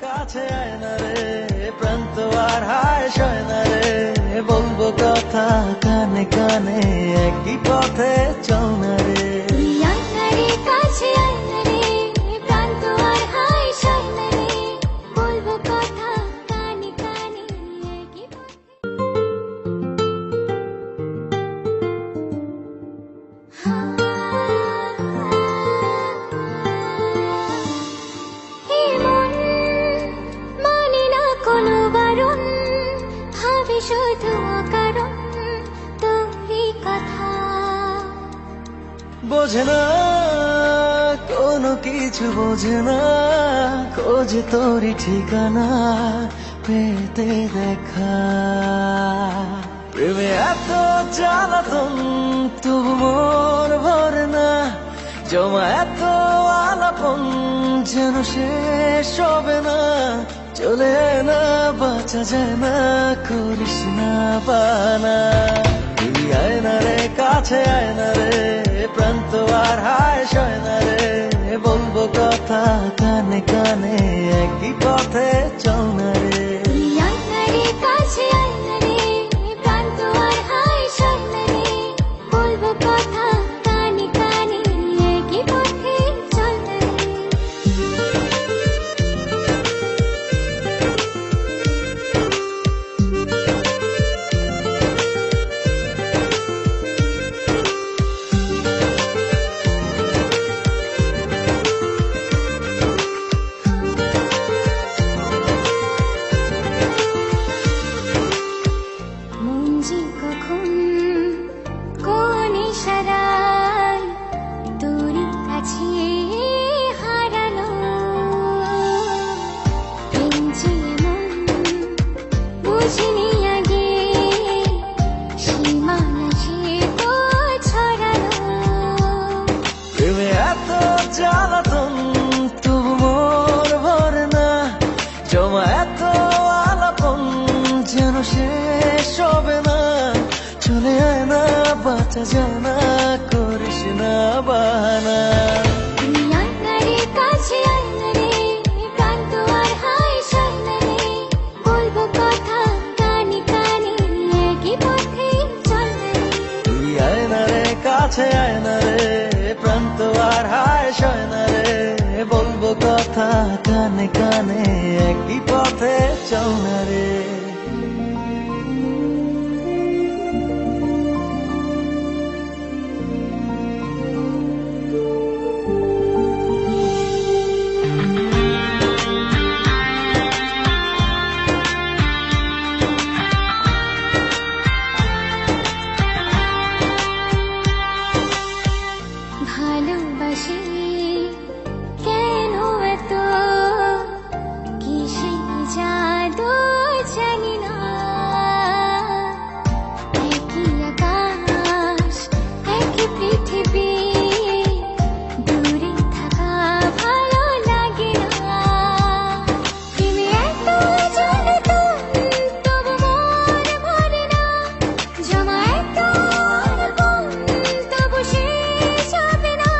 কাছে আয় না রে, প্রাণ তো আর হায় সয় না রে, বলবো কথা কানে কানে, একই পথে চল না রে। কাছে আয় না রে, প্রাণ তো আর হায় সয় না রে, বলবো কথা কানে কানে, একই শুধু অকারণ তোরই কথা। বোঝে না কোনো কিছু, বোঝে না খোঁজে তোরই ঠিকানা, পেতে দেখা। প্রেমে এত জ্বালাতন তবু মন ভরে না, জমা এত আলাপন যেন শেষ হবে না। চলে না বাঁচা যায় না, করিস না বানা। তুই আয় না রে, কাছে আয় না রে, প্রাণ তো আর হায় সয় না রে, বলবো কথা কানে কানে, একই পথে চল না রে। কাছে আয় না রে, প্রাণ তো আর হায় সয় না রে, বলবো কথা কানে কানে, একই পথে চল না রে। কখন কোন ইশারায় তোর কাছে হারালো, যে মন বুঝিনি আগে, সীমানা সে তো ছড়ালো। প্রেমে এত জ্বালাতন তবু মোর ভরে না, জমা এত আলাপন যেন শেষ হবে না। চলে আয় না বাঁচা যায় না, করিস না বাহানা। কাছে আয় না রে, প্রাণ তো আর হায় সয় না রে, বলবো কথা কানে কানে, একই পথে চল না রে। তুই আয় না রে, কাছে আয় না রে, প্রাণ তো আর হায় সয় না রে, বলবো কথা কানে কানে, একই পথে চল না রে। ভালোবাসি কেন এত, কিসে জাদু জানি না, একই আকাশ একই পৃথিবী, দূরে থাকা ভালো লাগে না। প্রেমে এত জ্বালাতন তবু মন ভরে না, জমা এত আলাপন তবু শেষ হবে না।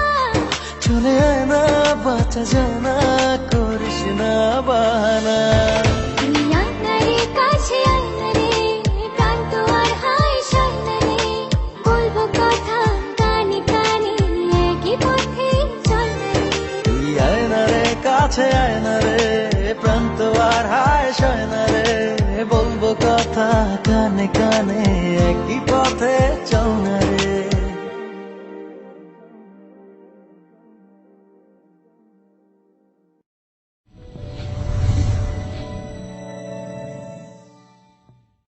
চলে আয় না বাঁচা যায় না, করিস না বাহানা। কাছে আয় না রে, প্রাণ তো আর হায় সয় না রে, বলবো কথা কানে কানে, একই পথে চল না রে। তুই আয় না রে, কাছে আয় না রে, প্রাণ তো আর হায় সয় না রে, বলবো কথা কানে কানে, একই পথে চল না রে।